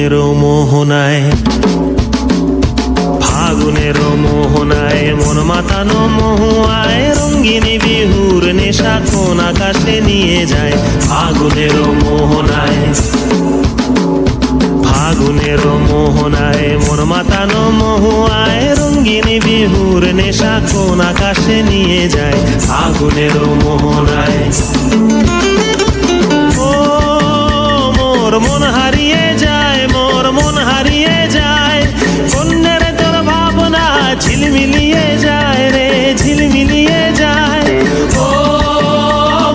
ফাগুনের মোহনায়, ফাগুনের মোহনায় মন মাতানো মহুয়ায় রঙ্গিনী বিহুর নেশা কোন আকাশে নিয়ে যায়। ফাগুনের মোহনায়, ফাগুনের মোহনায় মন মাতানো মহুয়ায় রঙ্গিনী বিহুর নেশা কোন আকাশে নিয়ে যায়। ফাগুনের মোহনায় ও মোর মন হারিয়ে যায়, মোর মন হারিয়ে যায়, কন্যের তোর ভাবনা ঝিলমিলিয়ে যায় রে, ঝিলমিলিয়ে যায়। ও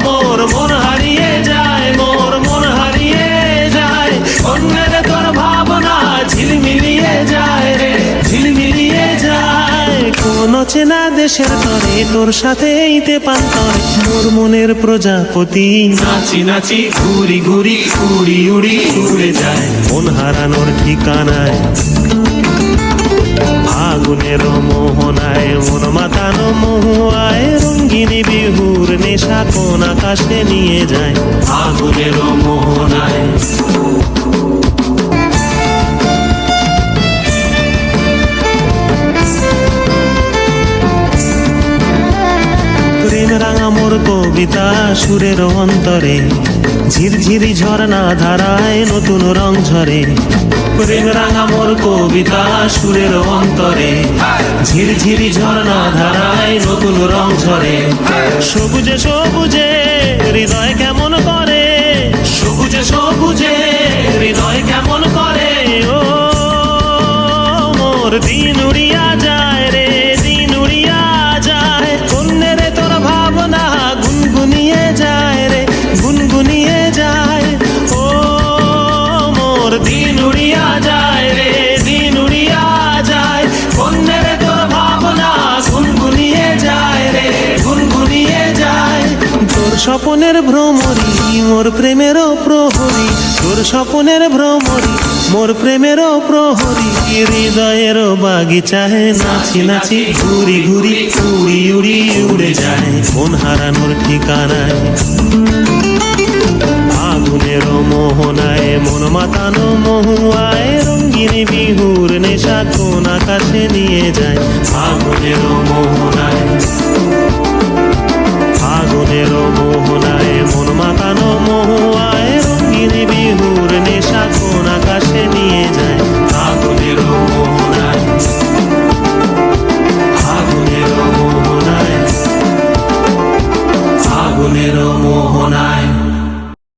মোর মন হারিয়ে যায়, মোর মন হারিয়ে যায়, কন্যের তোর ভাবনা ঝিলমিলিয়ে যায় রে, ঝিলমিলিয়ে যায়। কোন চেনা দেশের তরে তোর সাথে এইতে পান্তরে মোর মনের প্রজাপতি নাচি নাচি ঘুরি ঘুরি উড়ি উড়ি উড়ে যায় মন হারানোর ঠিকানায়। ফাগুনের মোহনায় মন মাতানো মহুয়ায় রঙ্গিনী বিহুর নেশা কোন আকাশে নিয়ে যায়। ফাগুনের মোহনায় প্রেম রাঙা মোর কবিতা সুরের অন্তরে ঝিরঝিরি ঝর্ণা ধারায় নতুন রং ঝরে। প্রেম রাঙা মোর কবিতা সুরের অন্তরে ঝিরঝিরি ঝর্ণা ধারায় নতুন রং ঝরে। সবুজে সবুজে হৃদয় কেমন করে, সবুজে সবুজে হৃদয় কেমন করে। ও মোর দিন উড়িয়া যায় রে, দিন উড়িয়া যায়, কন্যের তোর ভাবনা গুনগুনিয়ে যায় রে, গুনগুনিয়ে যায়। ও মোর দিন উড়িয়া যায় রে, দিন উড়িয়া যায়, কন্যের তোর ভাবনা গুনগুনিয়ে যায় রে, গুনগুনিয়ে যায়। তোর স্বপনের ভ্রমরি মোর প্রেমেরও প্রহরী, তোর স্বপনের ভ্রমরি মোর প্রেমেরও প্রহরী। হৃদয়ের বাগিচায় নাচি নাচি ঘুরি ঘুরি উড়ি উড়ি উড়ে যায় মন হারানোর ঠিকানায়। ফাগুনের মোহনায় মন মাতানো